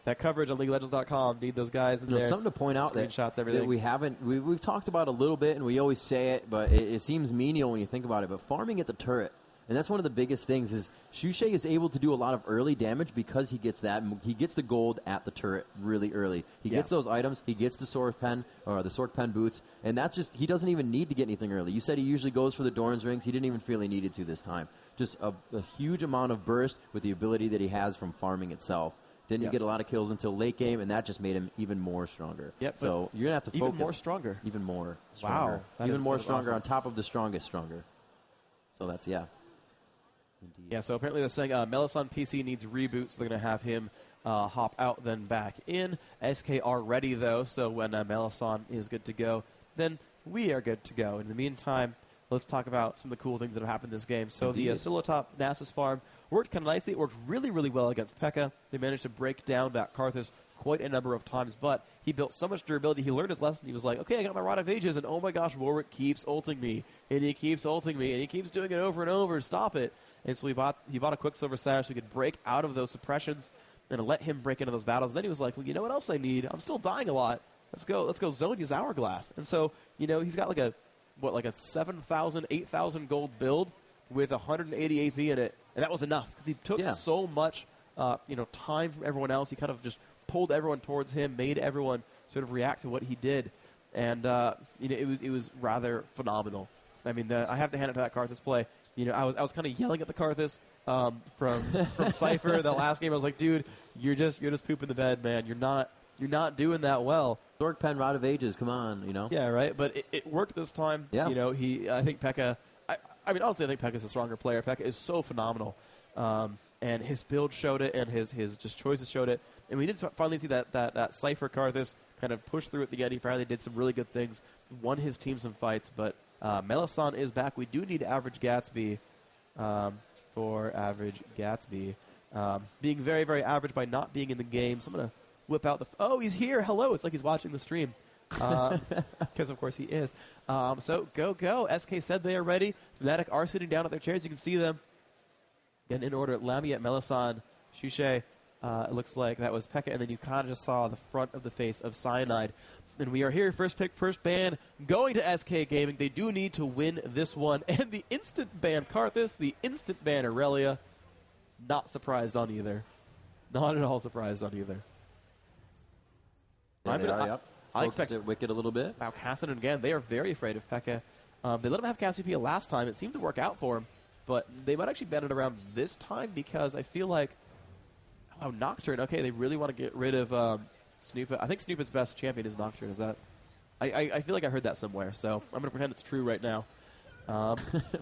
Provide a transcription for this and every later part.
that coverage on LeagueOfLegends.com. Need those guys in there. Something to point out everything. That we've talked about a little bit, and we always say it, but it seems menial when you think about it. But farming at the turret, and that's one of the biggest things, is Shushay is able to do a lot of early damage because he gets that. He gets the gold at the turret really early. He gets those items. He gets the sword pen or the sword pen boots, and that's just, he doesn't even need to get anything early. You said he usually goes for the Doran's rings. He didn't even feel he needed to this time. Just a huge amount of burst with the ability that he has from farming itself. Didn't get a lot of kills until late game, and that just made him even more stronger. Yep, so you're going to have to focus. Even more stronger. Even more stronger. Wow. Even more stronger awesome. on top of the strongest stronger. So that's, Indeed. Yeah, so apparently they're saying Melisson PC needs reboot, so they're going to have him hop out, then back in. SK are ready, though, so when Melisson is good to go, then we are good to go. In the meantime, let's talk about some of the cool things that have happened this game. So the solo top Nasus farm worked kind of nicely. It worked really, really well against P.E.K.K.A. They managed to break down that Karthus quite a number of times, but he built so much durability. He learned his lesson. He was like, okay, I got my Rod of Ages, and oh my gosh, Warwick keeps ulting me, and he keeps ulting me, and he keeps doing it over and over. Stop it. And so he bought a Quicksilver Sash so he could break out of those suppressions and let him break into those battles. And then he was like, well, you know what else I need? I'm still dying a lot. Let's go Zonia's Hourglass. And so, he's got like a 7,000, 8,000 gold build with 180 AP in it. And that was enough because he took so much time from everyone else. He kind of just pulled everyone towards him, made everyone sort of react to what he did. And, it was rather phenomenal. I mean, I have to hand it to that Karthus play. I was kind of yelling at the Karthus from Cypher that last game. I was like, dude, you're just pooping the bed, man. You're not doing that well. Sword pen, Rod of Ages, come on, Yeah, right. But it worked this time. Yeah. I think P.E.K.K.A. Honestly, I think P.E.K.K.A. is a stronger player. P.E.K.K.A. is so phenomenal, and his build showed it, and his just choices showed it. And we did finally see that Cypher Karthus kind of push through at the end. He finally did some really good things, won his team some fights, but. Melisson is back. We do need Average Gatsby for Average Gatsby. Being very, very average by not being in the game. So I'm going to whip out oh, he's here. Hello. It's like he's watching the stream. Because, of course, he is. So, go. SK said they are ready. Fnatic are sitting down at their chairs. You can see them. Again, in order, Lamiet, Melisson, Shushay. It looks like that was P.E.K.K.A. And then you kind of just saw the front of the face of Cyanide. And we are here, first pick, first ban, going to SK Gaming. They do need to win this one. And the instant ban Karthus, the instant ban Aurelia. Not surprised on either. Not at all surprised on either. Yeah, I expect it Wicked a little bit. Wow, Cassidy again, they are very afraid of P.E.K.K.A. They let him have Cassiopeia last time. It seemed to work out for him. But they might actually ban it around this time because I feel like Nocturne. Okay, they really want to get rid of Snoop. I think Snoop's best champion is Nocturne. Is that? I feel like I heard that somewhere, so I'm going to pretend it's true right now.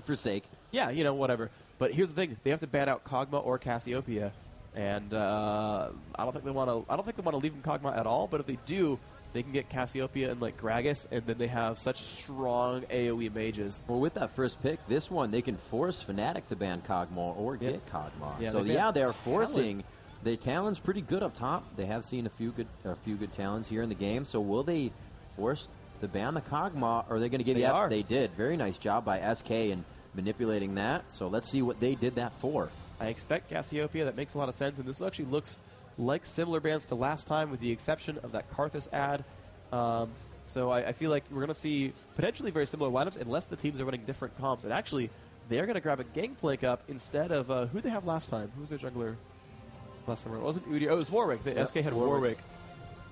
For sake. Yeah, whatever. But here's the thing: they have to ban out Kog'Maw or Cassiopeia, and I don't think they want to leave them Kog'Maw at all. But if they do, they can get Cassiopeia and Gragas, and then they have such strong AoE mages. Well, with that first pick, this one they can force Fnatic to ban Kog'Maw or get Kog'Maw. Yeah, so they are forcing. The Talon's pretty good up top. They have seen a few good Talons here in the game. So will they force to ban the Kog'Maw, or are they going to give you? They did. Very nice job by SK in manipulating that. So let's see what they did that for. I expect Cassiopeia. That makes a lot of sense, and this actually looks like similar bans to last time, with the exception of that Karthus ad. So I feel like we're going to see potentially very similar lineups, unless the teams are running different comps. And actually, they're going to grab a Gangplank up instead of who did they have last time? Who was their jungler? Last time it wasn't Udyr. Oh, it was Warwick. The SK had Warwick.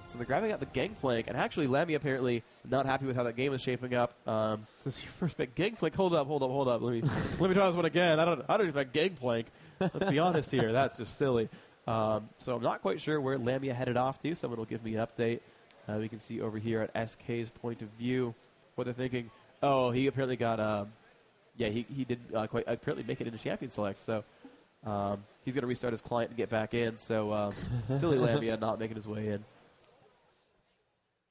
So they're grabbing out the Gangplank, and actually Lammy apparently not happy with how that game is shaping up. Since you first picked Gangplank, hold up. Let me try this one again. I don't expect Gangplank. Let's be honest here. That's just silly. So I'm not quite sure where Lamia headed off to. Someone will give me an update. We can see over here at SK's point of view what they're thinking. Oh, he apparently got. He did quite apparently make it into Champion Select. So. He's going to restart his client and get back in, so silly Lamia not making his way in.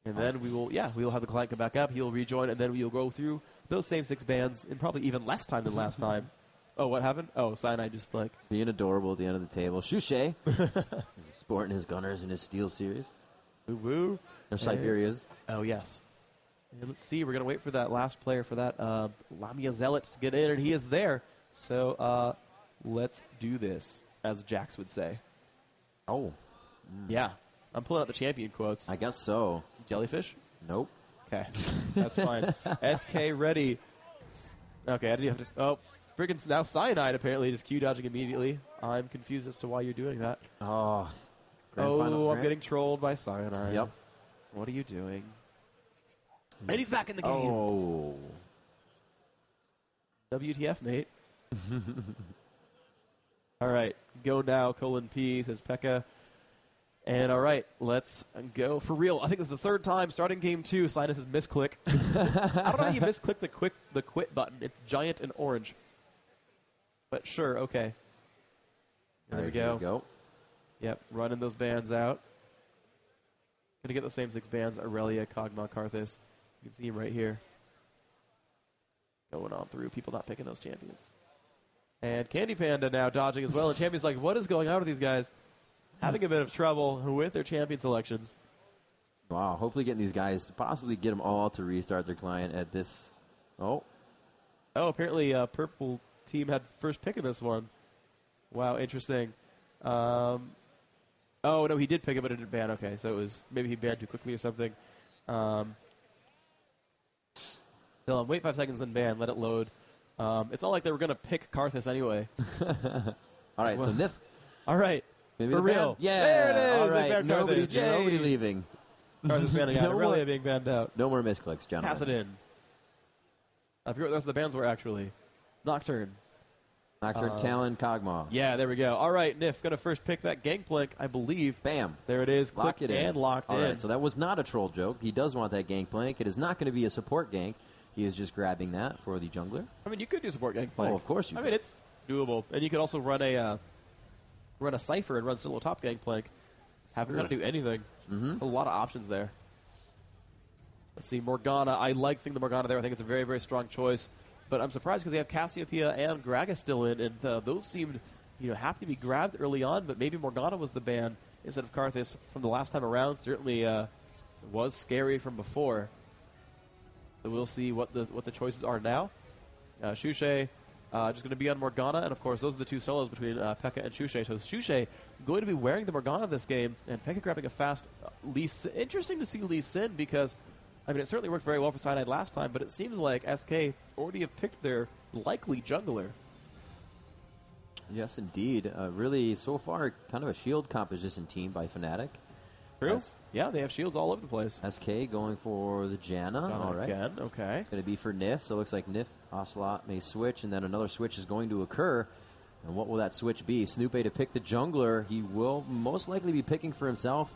And then we will have the client come back up, he'll rejoin, and then we will go through those same 6 bans in probably even less time than last time. Oh, what happened? Oh, Cyanide just being adorable at the end of the table. Shushay is sporting his Gunners in his Steel series. Woo-woo. Or Siberia's. Oh, yes. And let's see, we're going to wait for that last player for that Lamia Zealot to get in, and he is there. So, let's do this, as Jax would say. Oh. Yeah. I'm pulling out the champion quotes. I guess so. Jellyfish? Nope. Okay, that's fine. SK ready. Okay, I didn't have to. Oh, friggin' now Cyanide apparently just Q dodging immediately. I'm confused as to why you're doing that. Oh. I'm getting trolled by Cyanide. Yep. What are you doing? And he's back in the game. Oh. WTF, mate. All right, go now, :P, says Pekka. And all right, let's go for real. I think this is the third time starting game 2. Sinus has misclick. I don't know how you misclick the quit button. It's giant and orange. But sure, okay. There we go. Here we go. Yep, running those bands out. Gonna get those same 6 bands: Aurelia, Kog'Maw, Karthus. You can see him right here. Going on through, people not picking those champions. And Candy Panda now dodging as well. And Champion's like, what is going on with these guys? Having a bit of trouble with their champion selections. Wow, hopefully getting these guys, possibly get them all to restart their client at this. Oh, apparently Purple Team had first pick in this one. Wow, interesting. Oh, no, he did pick it, but it didn't ban. Okay, so it was maybe he banned too quickly or something. Wait 5 seconds, then ban. Let it load. It's not like they were going to pick Karthus anyway. All right, so Nif. All right. Maybe for real. Yeah. There it is. All right. Nobody leaving. Karthus banning out. Aurelia being banned out. No more misclicks, gentlemen. Pass it in. I forget what the rest of the bands were, actually. Nocturne. Talon, Kog'Maw. Yeah, there we go. All right, Nif, going to first pick that Gangplank, I believe. Bam. There it is. Lock Click it in. And locked in. All right, so that was not a troll joke. He does want that Gangplank. It is not going to be a support gank. He is just grabbing that for the jungler. I mean, you could do support Gangplank. Oh, of course you could. I mean, it's doable. And you could also run a Cypher and run solo top Gangplank. Have him kind of do anything. Mm-hmm. A lot of options there. Let's see, Morgana. I like seeing the Morgana there. I think it's a very, very strong choice. But I'm surprised because they have Cassiopeia and Gragas still in, and those seemed, have to be grabbed early on. But maybe Morgana was the ban instead of Karthus from the last time around. Certainly was scary from before. So we'll see what the choices are now. Shushay just going to be on Morgana, and of course those are the 2 solos between Pekka and Shushay. So Shushay going to be wearing the Morgana this game, and Pekka grabbing a fast Lee Sin. Interesting to see Lee Sin because. I mean, it certainly worked very well for Cyanide last time, but it seems like SK already have picked their likely jungler. Yes, indeed. Really, so far, kind of a shield composition team by Fnatic. True. Yeah, they have shields all over the place. SK going for the Janna. All right. Again, okay. It's going to be for Nif, so it looks like Nif, Ocelot may switch, and then another switch is going to occur. And what will that switch be? Snoopy to pick the jungler. He will most likely be picking for himself.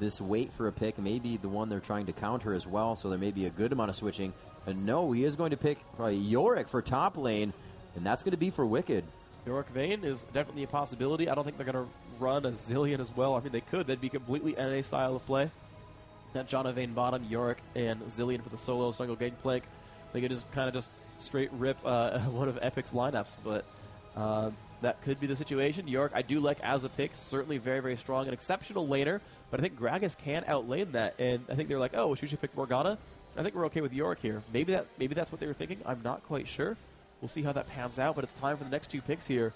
This wait for a pick may be the one they're trying to counter as well, so there may be a good amount of switching. And no, he is going to pick Yorick for top lane, and that's going to be for Wicked. Yorick Vayne is definitely a possibility. I don't think they're going to run a Zillion as well. I mean, they could. That'd be completely NA style of play. That Janna Vayne bottom, Yorick, and Zillion for the solos, jungle Gangplank. They could just kind of just straight rip one of Epic's lineups, but that could be the situation. Yorick, I do like as a pick, certainly very, very strong, an exceptional laner, but I think Gragas can outlane that, and I think they're like, oh, should you pick Morgana? I think we're okay with Yorick here. Maybe that's what they were thinking. I'm not quite sure. We'll see how that pans out, but it's time for the next 2 picks here.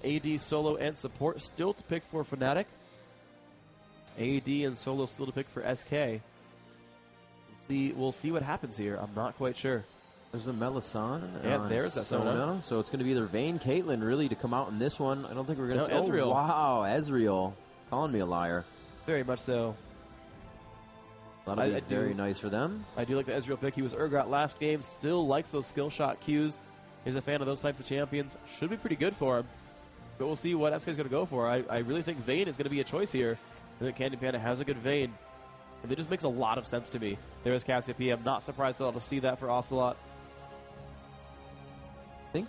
AD, solo, and support still to pick for Fnatic. AD and solo still to pick for SK. We'll see what happens here. I'm not quite sure. There's a Melisande. Yeah, there's that Sona. So it's going to be either Vayne, Caitlyn, really, to come out in this one. I don't think we're going to see Ezreal. Oh, wow, Ezreal. Calling me a liar. Very much so. That'll be very nice for them. I do like the Ezreal pick. He was Urgot last game. Still likes those skill shot Qs. He's a fan of those types of champions. Should be pretty good for him. But we'll see what SK is going to go for. I really think Vayne is going to be a choice here. I think Candy Panda has a good Vayne. And it just makes a lot of sense to me. There is Cassiopeia. I'm not surprised at all to see that for Ocelot. I think,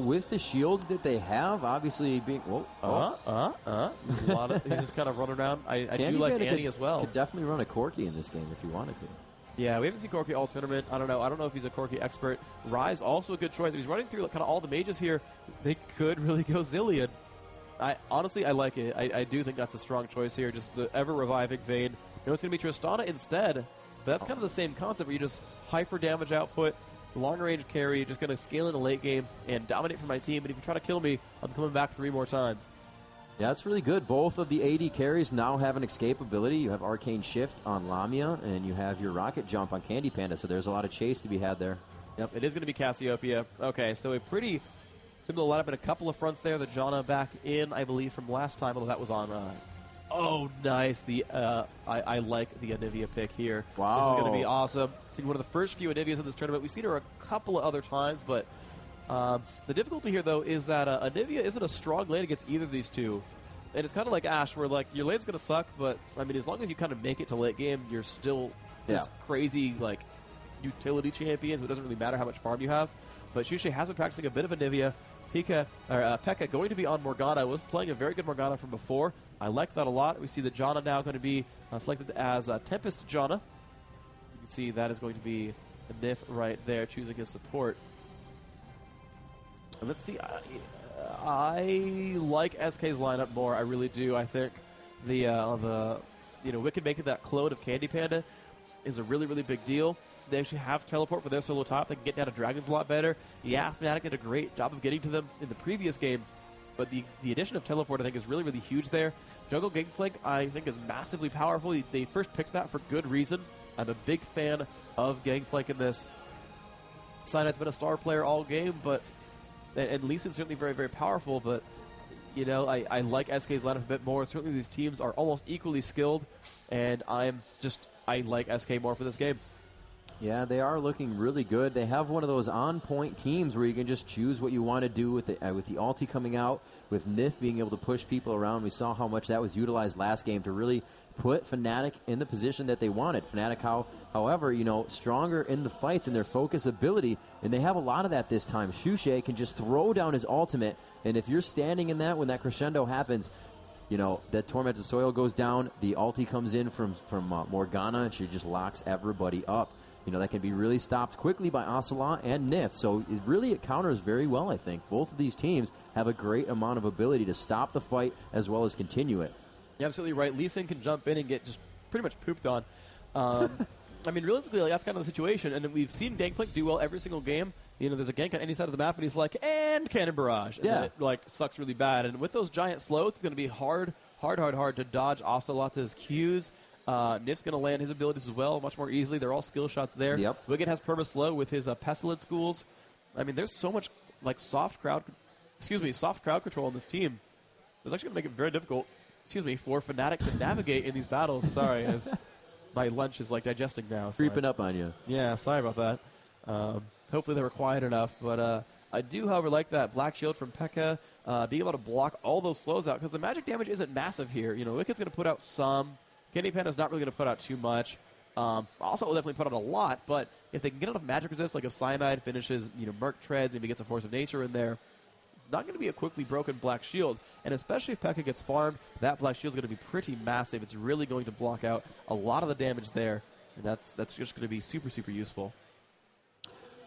with the shields that they have, obviously being... He's just kind of running around. I do like Annie as well. Could definitely run a Corki in this game if you wanted to. Yeah, we haven't seen Corki all tournament. I don't know if he's a Corki expert. Ryze also a good choice. He's running through kind of all the mages here. They could really go Zillion. I like it. I do think that's a strong choice here. Just the ever-reviving Vayne. It's going to be Tristana instead. But that's kind of the same concept where you just hyper damage output, long-range carry, just going to scale in the late game and dominate for my team. But if you try to kill me, I'm coming back 3 more times. Yeah, that's really good. Both of the AD carries now have an escape ability. You have Arcane Shift on Lamia, and you have your Rocket Jump on Candy Panda, so there's a lot of chase to be had there. Yep, it is going to be Cassiopeia. Okay, so a pretty similar lineup in a couple of fronts there. The Janna back in, I believe, from last time, although that was on... oh, nice. I like the Anivia pick here. Wow. This is going to be awesome. It's one of the first few Anivias in this tournament. We've seen her a couple of other times, but the difficulty here, though, is that Anivia isn't a strong lane against either of these two. And it's kind of like Ashe, where like your lane's going to suck, but I mean, as long as you kind of make it to late game, you're still this crazy like utility champion, so it doesn't really matter how much farm you have. But Shushay has been practicing a bit of Anivia. Pekka going to be on Morgana. Was playing a very good Morgana from before. I like that a lot. We see that Janna now going to be selected as Tempest Janna. You can see that is going to be a Nif right there, choosing his support. And let's see. I like SK's lineup more. I really do. I think the Wicked making that clone of Candy Panda is a really, really big deal. They actually have teleport for their solo top. They can get down to dragons a lot better. Yeah, Fnatic did a great job of getting to them in the previous game, but the addition of teleport I think is really, really huge there. Jungle Gangplank I think is massively powerful. They first picked that for good reason. I'm a big fan of Gangplank in this. Cyanite's been a star player all game, and Lee Sin's certainly very, very powerful, but I like SK's lineup a bit more. Certainly these teams are almost equally skilled, and I like SK more for this game. Yeah, they are looking really good. They have one of those on-point teams where you can just choose what you want to do with the ulti coming out, with Nif being able to push people around. We saw how much that was utilized last game to really put Fnatic in the position that they wanted. Fnatic, however, stronger in the fights and their focus ability, and they have a lot of that this time. Shushay can just throw down his ultimate, and if you're standing in that when that crescendo happens, that Tormented Soil goes down, the ulti comes in from Morgana, and she just locks everybody up. That can be really stopped quickly by Ocelot and Nif. So it counters very well, I think. Both of these teams have a great amount of ability to stop the fight as well as continue it. You're absolutely right. Lee Sin can jump in and get just pretty much pooped on. I mean, realistically, that's kind of the situation. And we've seen Gangplank do well every single game. There's a gank on any side of the map, and he's like, and Cannon Barrage. And then it, sucks really bad. And with those giant slows, it's going to be hard to dodge Ocelot's Qs. Nif's going to land his abilities as well much more easily. They're all skill shots there. Yep. Wicked has perma slow with his Pestilence schools. I mean, there's so much soft crowd control on this team. It's actually going to make it very difficult, for Fnatic to navigate in these battles. Sorry, my lunch is digesting now. So Creeping up on you. Yeah, sorry about that. Hopefully they were quiet enough, but I do, however, like that Black Shield from Pekka, being able to block all those slows out, because the magic damage isn't massive here. Wicked's going to put out some. Candy Panda's not really going to put out too much. Also, will definitely put out a lot, but if they can get enough magic resist, like if Cyanide finishes, Merc Treads, maybe gets a Force of Nature in there, it's not going to be a quickly broken Black Shield. And especially if Pekka gets farmed, that Black Shield is going to be pretty massive. It's really going to block out a lot of the damage there, and that's just going to be super, super useful.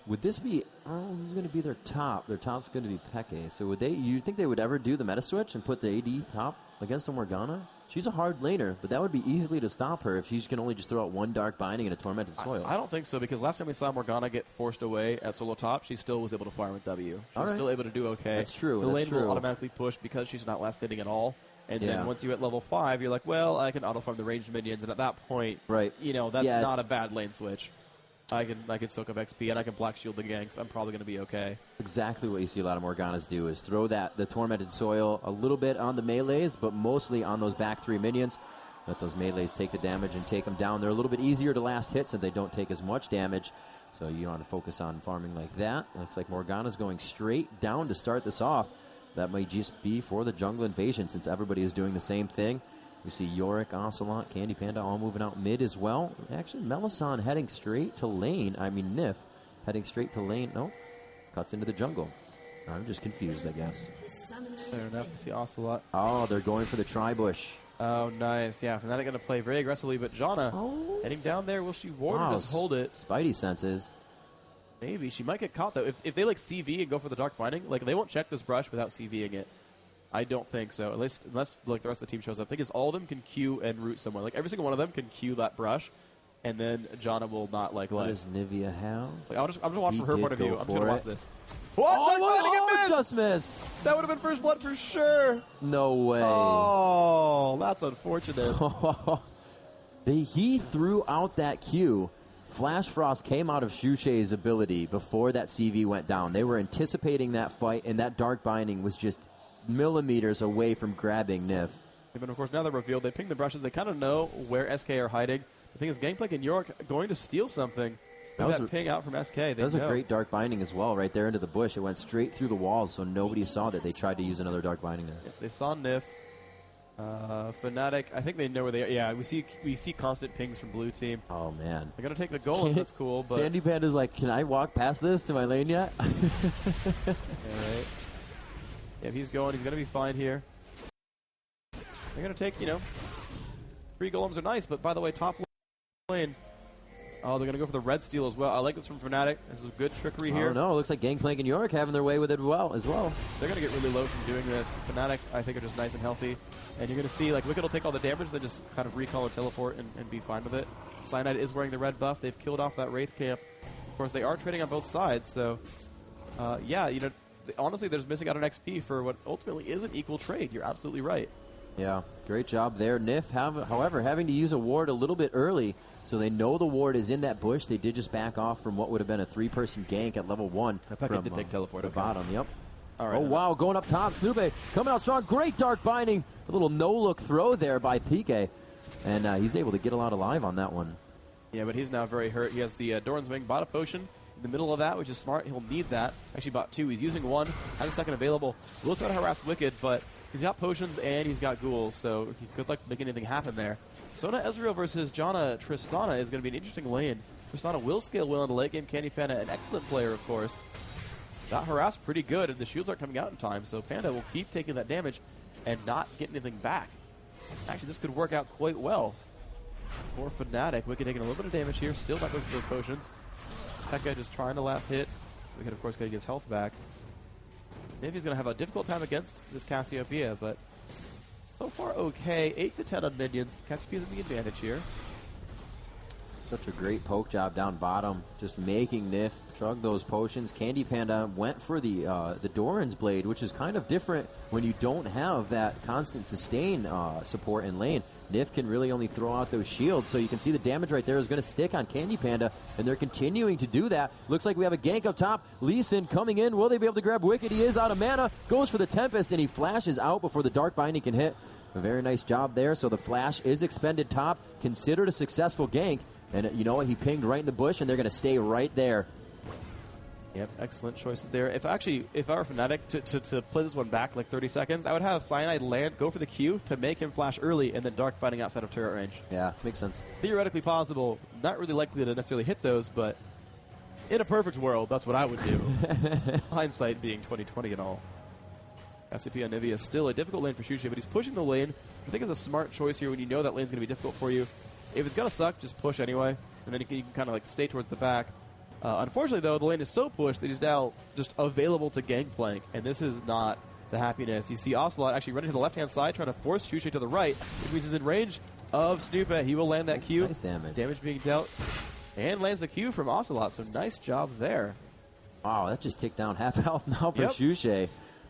Would this be, who's going to be their top? Their top's going to be Pekka. So you think they would ever do the meta switch and put the AD top against the Morgana? She's a hard laner, but that would be easily to stop her if she can only just throw out one Dark Binding and a Tormented Soil. I don't think so, because last time we saw Morgana get forced away at solo top, she still was able to farm with W. She was still able to do okay. That's true. The lane will automatically push because she's not last hitting at all. And then once you hit level 5, you're like, well, I can auto-farm the ranged minions, and at that point, that's not a bad lane switch. I can soak up XP, and I can Black Shield the ganks. I'm probably going to be okay. Exactly what you see a lot of Morganas do is throw the Tormented Soil a little bit on the melees, but mostly on those back 3 minions. Let those melees take the damage and take them down. They're a little bit easier to last hit, so they don't take as much damage. So you want to focus on farming like that. Looks like Morgana's going straight down to start this off. That might just be for the jungle invasion, since everybody is doing the same thing. We see Yorick, Ocelot, Candy Panda all moving out mid as well. Actually, Melisande heading straight to lane. Nif heading straight to lane. No, cuts into the jungle. I'm just confused, I guess. Fair enough. We see Ocelot. Oh, they're going for the Tri-Bush. Oh, nice. Yeah, Fnatic going to play very aggressively, but Janna heading down there. Will she ward or just hold it? Spidey senses. Maybe. She might get caught, though. If they CV and go for the Dark Binding, they won't check this brush without CVing it. I don't think so, unless the rest of the team shows up. The thing is, all of them can Q and root someone. Every single one of them can Q that brush. and then Jana will not like What life. does Nivea have? Like, I'm just watching He from her did point of view. go I'm just going to for watch it. this. What? Oh, Missed! just missed. That would have been first blood for sure. No way. Oh, that's unfortunate. He threw out that Q. Flash Frost came out of Xuxie's ability before that CV went down. They were anticipating that fight, and that Dark Binding was just millimeters away from grabbing Nif. But of course, now they're revealed. They ping the brushes. They kind of know where SK are hiding. The thing is, Gangplank and York going to steal something. That ping out from SK. That was a great Dark Binding as well, right there into the bush. It went straight through the walls, so nobody saw that they tried to use another Dark Binding there. Yeah, they saw Nif. Fnatic, I think they know where they are. Yeah, we see constant pings from blue team. Oh, man. They're going to take the golems. That's cool. But Candy Panda's like, can I walk past this to my lane yet? All right. Yeah, he's going. He's going to be fine here. They're going to take, 3 golems are nice, but by the way, top lane. Oh, they're going to go for the red steal as well. I like this from Fnatic. This is good trickery here. Oh, no. It looks like Gangplank and York having their way with it as well. They're going to get really low from doing this. Fnatic, I think, are just nice and healthy. And you're going to see, like, Wicked will take all the damage, then just kind of recall or teleport and be fine with it. Cyanide is wearing the red buff. They've killed off that Wraith camp. Of course, they are trading on both sides, so, honestly, they're just missing out on XP for what ultimately is an equal trade. You're absolutely right. Yeah, great job there. Nif, however, having to use a ward a little bit early, so they know the ward is in that bush. They did just back off from what would have been a 3-person gank at level 1. I think did take teleport. The bottom, yep. All right, oh, wow, going up top. Snoopy coming out strong. Great Dark Binding. A little no-look throw there by PK, and he's able to get a lot alive on that one. Yeah, but he's now very hurt. He has the Doran's Wing, bought a potion in the middle of that, which is smart. He'll need that. Actually bought 2. He's using 1. Had a second available. Will try to harass Wicked, but he's got potions and he's got ghouls, so he could make anything happen there. Sona Ezreal versus Jana Tristana is going to be an interesting lane. Tristana will scale well in the late game. Candy Panda, an excellent player, of course. Got harassed pretty good, and the shields aren't coming out in time, so Panda will keep taking that damage and not get anything back. Actually, this could work out quite well for Fnatic. Wicked taking a little bit of damage here, still not going for those potions. Pekka just trying to last hit. Wicked, of course, getting his health back. Navy's going to have a difficult time against this Cassiopeia, but so far okay. 8 to 10 on minions. Cassiopeia's in the advantage here. Such a great poke job down bottom, just making Nif chug those potions. Candy Panda went for the Doran's Blade, which is kind of different when you don't have that constant sustain support in lane. Nif can really only throw out those shields, so you can see the damage right there is going to stick on Candy Panda, and they're continuing to do that. Looks like we have a gank up top. Lee Sin coming in. Will they be able to grab Wicked? He is out of mana. Goes for the Tempest, and he flashes out before the Dark Binding can hit. A very nice job there. So the flash is expended top, considered a successful gank. And you know what? He pinged right in the bush, and they're going to stay right there. Yep, excellent choices there. If I were Fnatic to play this one back like 30 seconds, I would have Cyanide land, go for the Q to make him flash early, and then Dark Binding outside of turret range. Yeah, makes sense. Theoretically possible. Not really likely to necessarily hit those, but in a perfect world, that's what I would do. Hindsight being 2020 and all. SCP on Nivea is still a difficult lane for Xuxie, but he's pushing the lane. I think it's a smart choice here when you know that lane's going to be difficult for you. If it's going to suck, just push anyway, and then you can kind of like stay towards the back. Unfortunately, though, the lane is so pushed that he's now just available to Gangplank, and this is not the happiness. You see Ocelot actually running to the left-hand side, trying to force Xuxie to the right, which means he's in range of Snoopet. He will land that Q. Nice damage. Damage being dealt, and lands the Q from Ocelot, so nice job there. Wow, that just ticked down half health now for Yep. Xuxie.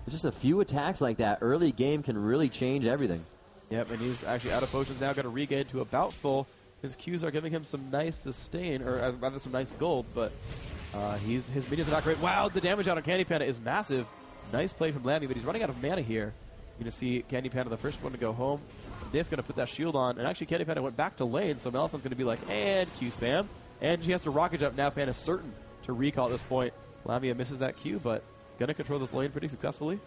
Just a few attacks like that early game can really change everything. Yep, and he's actually out of potions now, got to regain to about full. His Qs are giving him some nice sustain, or rather some nice gold, but his minions are not great. Wow, the damage out on Candy Panda is massive. Nice play from Lammy, but he's running out of mana here. You're going to see Candy Panda the first one to go home. Nif going to put that shield on, and actually Candy Panda went back to lane, so Melison's going to be like, and Q spam. And she has to rocket jump. Now Panda's certain to recall at this point. Lamia misses that Q, but going to control this lane pretty successfully.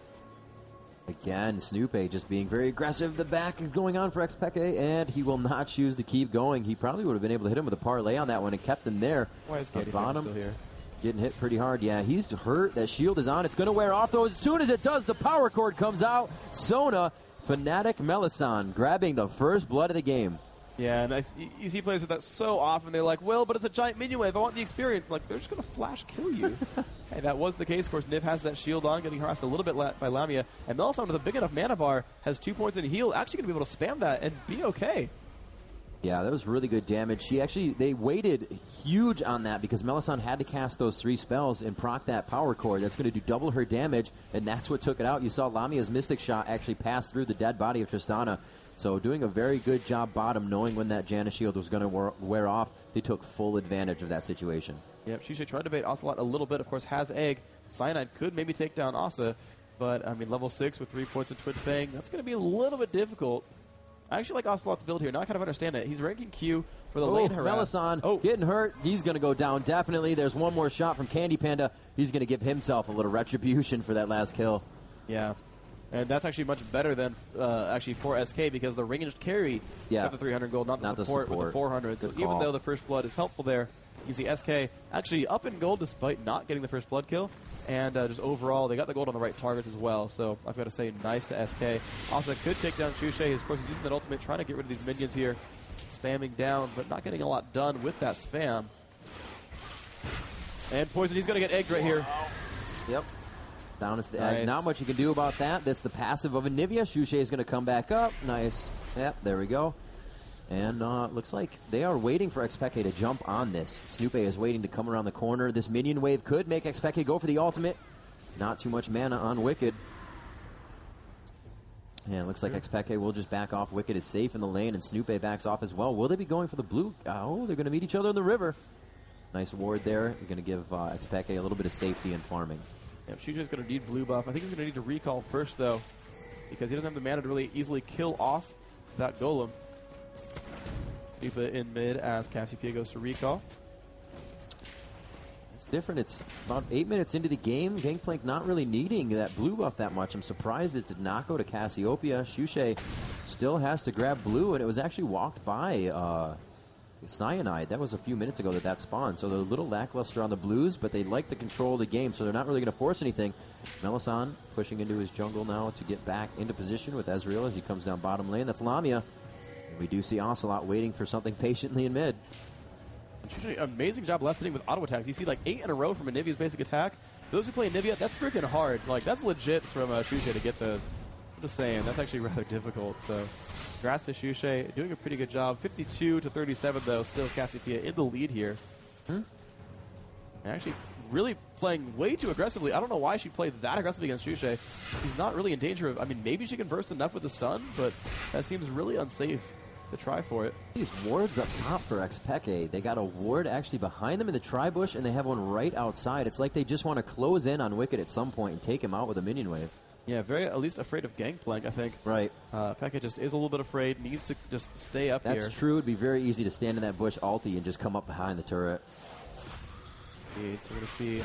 Again, Snoopy just being very aggressive. The back is going on for Xpeke, and he will not choose to keep going. He probably would have been able to hit him with a parlay on that one and kept him there. Why is Candy Panda still here? Getting hit pretty hard. Yeah, he's hurt. That shield is on. It's going to wear off, though. As soon as it does, the power cord comes out. Sona, FnaticMSI, grabbing the first blood of the game. Yeah, and you see players with that so often. They're like, well, but it's a giant minion wave. I want the experience. Like, they're just going to flash kill you. Hey, that was the case. Of course, Niv has that shield on, getting harassed a little bit by Lamia. And Melisson with a big enough mana bar has 2 points in heal. Actually going to be able to spam that and be okay. Yeah, that was really good damage. They waited huge on that because Melisande had to cast those 3 spells and proc that power core. That's going to do double her damage, and that's what took it out. You saw Lamia's Mystic Shot actually pass through the dead body of Tristana. So doing a very good job bottom, knowing when that Janna shield was going to wear off. They took full advantage of that situation. Yep, Shushay tried to bait Ocelot a little bit. Of course, has Egg. Cyanide could maybe take down Asa, but, I mean, level 6 with 3 points of Twin Fang, that's going to be a little bit difficult. I actually like Ocelot's build here. Now I kind of understand it. He's ranking Q for the lane harass. Melisande getting hurt. He's going to go down, definitely. There's one more shot from Candy Panda. He's going to give himself a little retribution for that last kill. Yeah. And that's actually much better than actually for SK because the ranged carry got the 300 gold, not the support with the 400. So even though the first blood is helpful there, you see SK actually up in gold despite not getting the first blood kill. And just overall, they got the gold on the right targets as well. So I've got to say, nice to SK. Also, could take down Shushay. Of course, he's using that ultimate, trying to get rid of these minions here. Spamming down, but not getting a lot done with that spam. And Poison, he's going to get egged right here. Yep. Down is the egg. Not much you can do about that. That's the passive of Anivia. Shushay is going to come back up. Nice. Yep, there we go. And looks like they are waiting for Xpeke to jump on this. Snoopé is waiting to come around the corner. This minion wave could make Xpeke go for the ultimate. Not too much mana on Wicked. And it looks like Xpeke will just back off. Wicked is safe in the lane, and Snoopé backs off as well. Will they be going for the blue? Oh, they're going to meet each other in the river. Nice ward there. You're going to give Xpeke a little bit of safety in farming. Yep, Shusay's going to need blue buff. I think he's going to need to recall first, though, because he doesn't have the mana to really easily kill off that golem. In mid as Cassiopeia goes to recall. It's different. It's about 8 minutes into the game. Gangplank not really needing that blue buff that much. I'm surprised it did not go to Cassiopeia. Shushay still has to grab blue, and it was actually walked by Cyanide. That was a few minutes ago that spawned. So they're a little lackluster on the blues, but they like the control of the game, so they're not really going to force anything. Melisande pushing into his jungle now to get back into position with Ezreal as he comes down bottom lane. That's Lamia. We do see Ocelot waiting for something patiently in mid. Amazing job last hitting with auto attacks. You see like 8 in a row from Anivia's basic attack. Those who play Anivia, that's freaking hard. Like, that's legit from Shushay to get those. Just saying, that's actually rather difficult. So, congrats to Shushay. Doing a pretty good job. 52 to 37, though. Still Cassiopeia in the lead here. And actually really playing way too aggressively. I don't know why she played that aggressively against Shushay. She's not really in danger of... I mean, maybe she can burst enough with the stun, but that seems really unsafe to try for it. These wards up top for Xpeke. They got a ward actually behind them in the tri-bush, and they have one right outside. It's like they just want to close in on Wicked at some point and take him out with a minion wave. Yeah, very at least afraid of Gangplank, I think. Right. Pekka just is a little bit afraid, needs to just stay up here. That's true. It'd be very easy to stand in that bush ulti and just come up behind the turret. Indeed. So we're going to see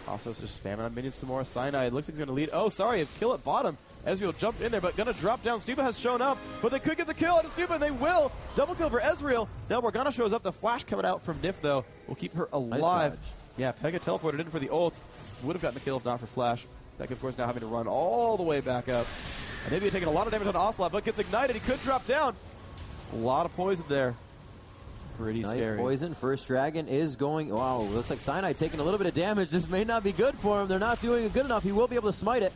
Ossos just spamming on minions some more. Cyanide looks like he's going to lead. Oh, sorry, a kill at bottom. Ezreal jumped in there, but going to drop down. Stupa has shown up, but they could get the kill out of Stupa, and they will. Double kill for Ezreal. Now Morgana shows up. The flash coming out from Nif, though, will keep her alive. Nice. Yeah, Pekka teleported in for the ult. Would have gotten the kill if not for flash. Pekka, of course, now having to run all the way back up. And Nibia taking a lot of damage on Ocelot, but gets ignited. He could drop down. A lot of poison there. Pretty scary. Poison. First dragon is going. Wow, looks like Cyanide taking a little bit of damage. This may not be good for him. They're not doing it good enough. He will be able to smite it.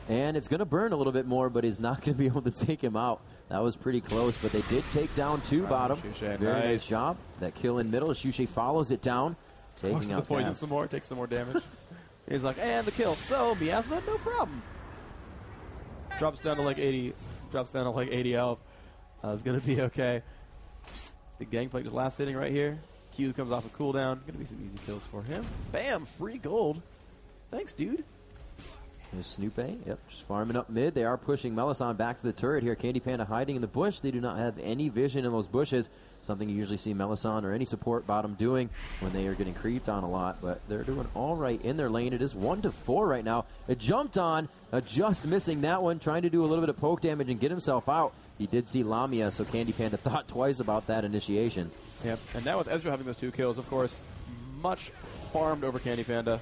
And it's going to burn a little bit more, but he's not going to be able to take him out. That was pretty close, but they did take down two bottom. Shushay, Very nice job. That kill in middle. Shushay follows it down, taking out the poison some more, takes some more damage. He's like, and the kill. So, Miasma, no problem. Drops down to like 80. Drops down to like 80 health. It's going to be okay. The Gangplank just last hitting right here. Q comes off a cooldown. Going to be some easy kills for him. Bam! Free gold. Thanks, dude. There's Snoopé. Yep, just farming up mid. They are pushing Melisande back to the turret here. Candy Panda hiding in the bush. They do not have any vision in those bushes. Something you usually see Melisande or any support bottom doing when they are getting creeped on a lot. But they're doing all right in their lane. It is 1-4 right now. It jumped on, just missing that one. Trying to do a little bit of poke damage and get himself out. He did see Lamia, so Candy Panda thought twice about that initiation. Yep, and now with Ezreal having those two kills, of course, much farmed over Candy Panda.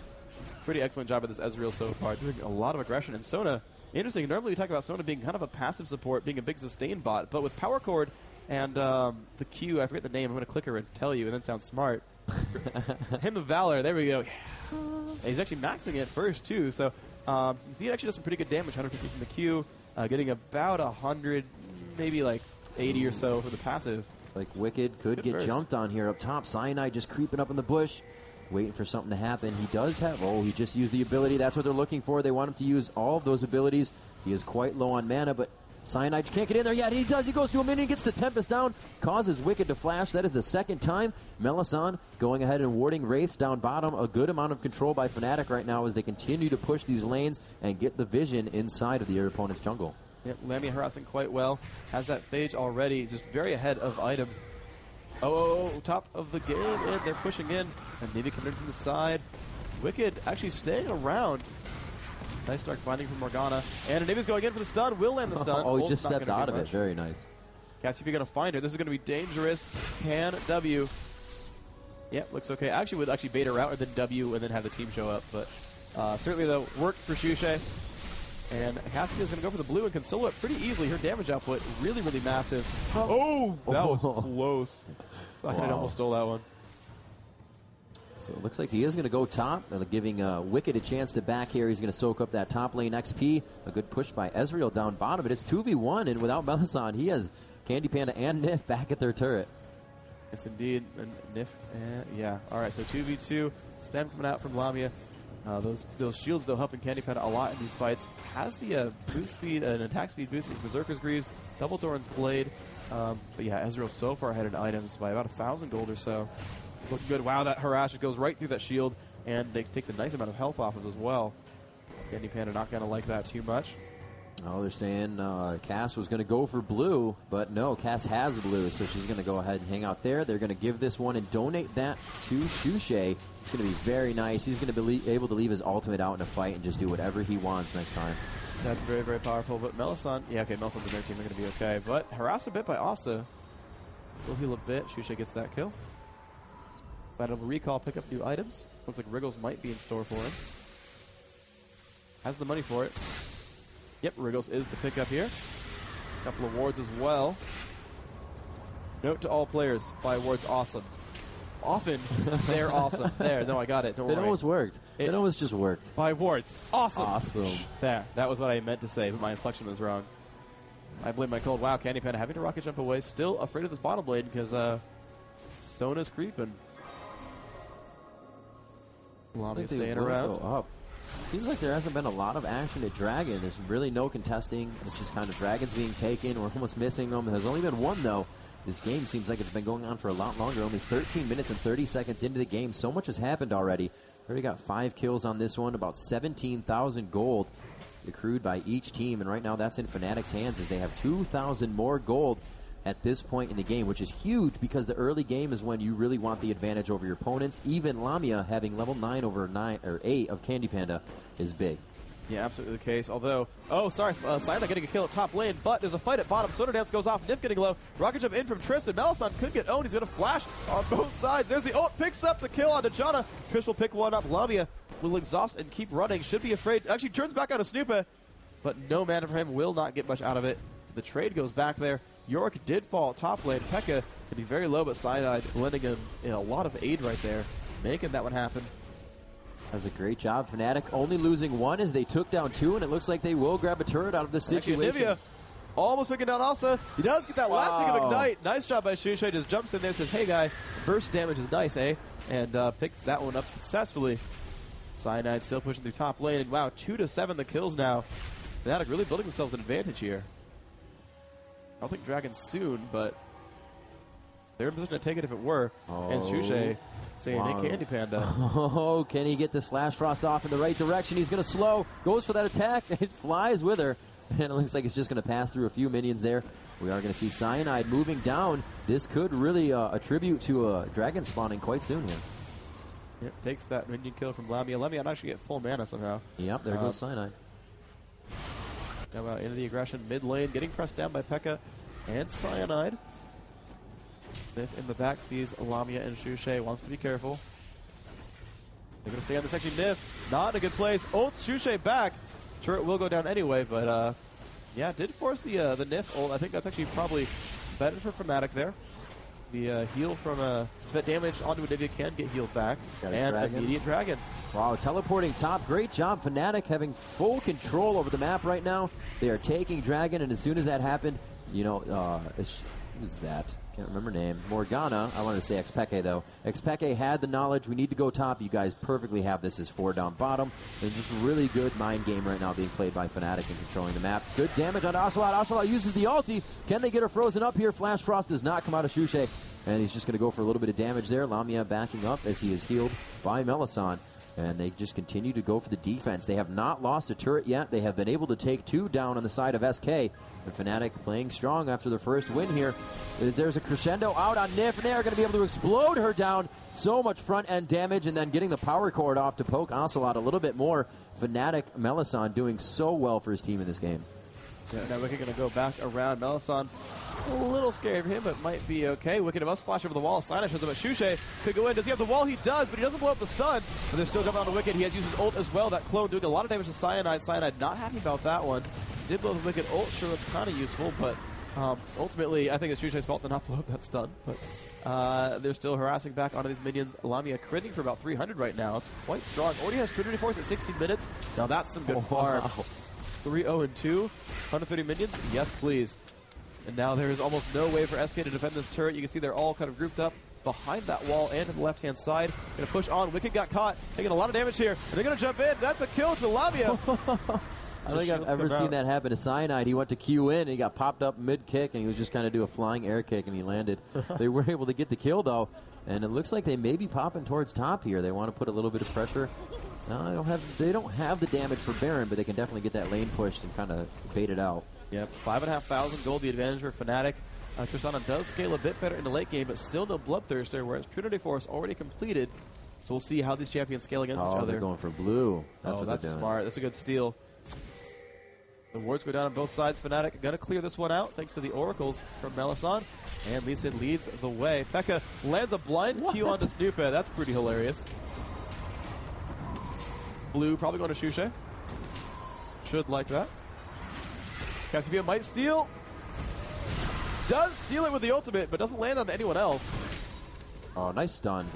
Pretty excellent job of this Ezreal so far, doing a lot of aggression. And Sona, interesting, normally we talk about Sona being kind of a passive support, being a big sustain bot, but with Power Chord and the Q, I forget the name, I'm going to click her and tell you, and then sound smart. Hymn of Valor, there we go. And he's actually maxing it first, too, so you see it actually does some pretty good damage, 150 from the Q, getting about 100, maybe like 80 or so for the passive. Like Wicked could get jumped on here up top. Cyanide just creeping up in the bush, waiting for something to happen. He does have, he just used the ability. That's what they're looking for. They want him to use all of those abilities. He is quite low on mana, but Cyanide can't get in there yet. He does. He goes to a minion, gets the Tempest down, causes Wicked to flash. That is the second time. Melisson going ahead and warding Wraiths down bottom. A good amount of control by Fnatic right now as they continue to push these lanes and get the vision inside of their opponent's jungle. Yep, Lamia harassing quite well. Has that Phage already, just very ahead of items. Top of the game, and they're pushing in. And Navy coming in from the side. Wicked actually staying around. Nice dark binding from Morgana. And Navy's going in for the stun. Will land the stun. He just stepped out of it. Very nice. Cassiopeia going to find her. This is going to be dangerous. Can W. Yep, looks okay. Actually, would bait her out and then W and then have the team show up. But certainly, though, worked for Shushay. And Cassiopeia is going to go for the blue and can solo it pretty easily. Her damage output really, really massive. That was close. Cyanide almost stole that one. So it looks like he is going to go top, giving Wicked a chance to back here. He's going to soak up that top lane XP. A good push by Ezreal down bottom. It is 2v1, and without Melisson, he has Candy Panda and Nif back at their turret. Yes, indeed. And Nif, yeah. All right, so 2v2. Spam coming out from Lamia. Those shields, though, helping Candy Panda a lot in these fights. Has the boost speed and attack speed boost. These Berserker's Greaves, Double Thorn's Blade. But yeah, Ezreal so far ahead in items by about 1,000 gold or so. Looking good. Wow, that harass goes right through that shield, and it takes a nice amount of health off of it as well. Candy Panda not going to like that too much. Oh, they're saying Cass was going to go for blue, but no, Cass has blue, so she's going to go ahead and hang out there. They're going to give this one and donate that to Shushay. It's going to be very nice. He's going to be able to leave his ultimate out in a fight and just do whatever he wants next time. That's very, very powerful. But Melisson, Melisson's and their team are going to be okay. But harassed a bit by Asa. Will heal a bit. Shushay gets that kill. Side of a recall, pick up new items. Looks like Wriggles might be in store for him. Has the money for it. Yep, Wriggles is the pickup here. A couple of wards as well. Note to all players, buy wards awesome. Often, they're awesome. There, no, I got it. Don't worry. It almost worked. It almost just worked. Buy wards. Awesome. Awesome. There, that was what I meant to say, but my inflection was wrong. I blame my cold. Wow, Candy Panda having to rocket jump away. Still afraid of this bottom blade because Sona's creeping. Lamia staying around. Go up. Seems like there hasn't been a lot of action at Dragon. There's really no contesting. It's just kind of Dragons being taken. We're almost missing them. There's only been one, though. This game seems like it's been going on for a lot longer. Only 13 minutes and 30 seconds into the game. So much has happened already. Already got 5 kills on this one. About 17,000 gold accrued by each team. And right now that's in Fnatic's hands as they have 2,000 more gold at this point in the game, which is huge because the early game is when you really want the advantage over your opponents. Even Lamia having level 9 over 9 or 8 of Candy Panda is big. Yeah, absolutely the case. Although, Cyanide getting a kill at top lane, but there's a fight at bottom. Soda Dance goes off, Nif getting low. Rocket jump in from Tristan. Melisson could get owned. He's going to flash on both sides. There's the ult, picks up the kill on Dejana. Chris will pick one up. Lamia will exhaust and keep running. Should be afraid. Actually turns back out of Snoopa, but no mana for him. Will not get much out of it. The trade goes back there. York did fall top lane. Pekka could be very low, but Cyanide lending him in a lot of aid right there, making that one happen. That was a great job. Fnatic only losing 1 as they took down 2, and it looks like they will grab a turret out of this situation. Nivea almost picking down Asa. He does get that last tick of Ignite. Nice job by Shushay. Just jumps in there, says, hey guy, burst damage is nice, eh? And picks that one up successfully. Cyanide still pushing through top lane, and wow, 2-7 the kills now. Fnatic really building themselves an advantage here. I don't think Dragon's soon, but they're in position to take it if it were. And Shushay saying, hey, Candy Panda. Oh, can he get this Flash Frost off in the right direction? He's going to slow, goes for that attack. It flies with her, and it looks like it's just going to pass through a few minions there. We are going to see Cyanide moving down. This could really attribute to Dragon spawning quite soon here. Yep, takes that minion kill from Lamia. Lamia actually get full mana somehow. Yep, there goes Cyanide. Now into the aggression mid lane, getting pressed down by Pekka and Cyanide. Nif in the back sees Lamia and Shushay, wants to be careful. They're going to stay on this section. Nif, not in a good place. Ults Shushay back. Turret will go down anyway, but yeah, did force the Nif ult. I think that's actually probably better for Fnatic there. The heal from that damage onto Anivia can get healed back. And immediate Dragon. Wow, teleporting top. Great job. Fnatic having full control over the map right now. They are taking Dragon, and as soon as that happened, you know, who's that? can't remember her name. Morgana. I wanted to say Xpeke, though. Xpeke had the knowledge. We need to go top. You guys perfectly have this as 4 down bottom. And just really good mind game right now being played by Fnatic and controlling the map. Good damage on Ocelot. Ocelot uses the ulti. Can they get her frozen up here? Flash Frost does not come out of Shushe. And he's just going to go for a little bit of damage there. Lamia backing up as he is healed by Melisande. And they just continue to go for the defense. They have not lost a turret yet. They have been able to take 2 down on the side of SK. And Fnatic playing strong after their first win here. There's a crescendo out on Nif, and they are going to be able to explode her down. So much front-end damage, and then getting the power cord off to poke Ocelot a little bit more. Fnatic Melisande doing so well for his team in this game. Yeah, now Wicked going to go back around. Melisande a little scared of him, but might be okay. Wicked must flash over the wall. Sinai shows up at Shushe. Could go in. Does he have the wall? He does, but he doesn't blow up the stun. But they're still jumping onto Wicked. He has used his ult as well. That clone doing a lot of damage to Cyanide. Cyanide not happy about that one. Did blow the Wicked ult. Sure, it's kind of useful, but ultimately, I think it's Shushe's fault to not blow up that stun. But they're still harassing back onto these minions. Lamia critting for about 300 right now. It's quite strong. Already has Trinity Force at 16 minutes. Now that's some good farm. Wow. 3-0-2, 130 minions? Yes, please. And now there is almost no way for SK to defend this turret. You can see they're all kind of grouped up behind that wall and to the left-hand side. Going to push on. Wicked got caught, taking a lot of damage here. And they're going to jump in. That's a kill to Lamia. I don't think I've ever seen that happen to Cyanide. He went to Q in, and he got popped up mid-kick, and he was just kind of do a flying air kick, and he landed. They were able to get the kill, though, and it looks like they may be popping towards top here. They want to put a little bit of pressure. No, they don't have the damage for Baron, but they can definitely get that lane pushed and kind of bait it out. Yep, 5,500 gold, the advantage for Fnatic. Tristana does scale a bit better in the late game, but still no Bloodthirster, whereas Trinity Force already completed. So we'll see how these champions scale against each other. They're going for blue. That's what that's they're doing. Smart. That's a good steal. The wards go down on both sides. Fnatic going to clear this one out thanks to the oracles from Melisande. And Lee Sin leads the way. Pekka lands a blind Q onto Snoophead. That's pretty hilarious. Blue probably going to Shushe. Should like that. Cassiopeia might steal. Does steal it with the ultimate, but doesn't land on anyone else. Oh, nice stun.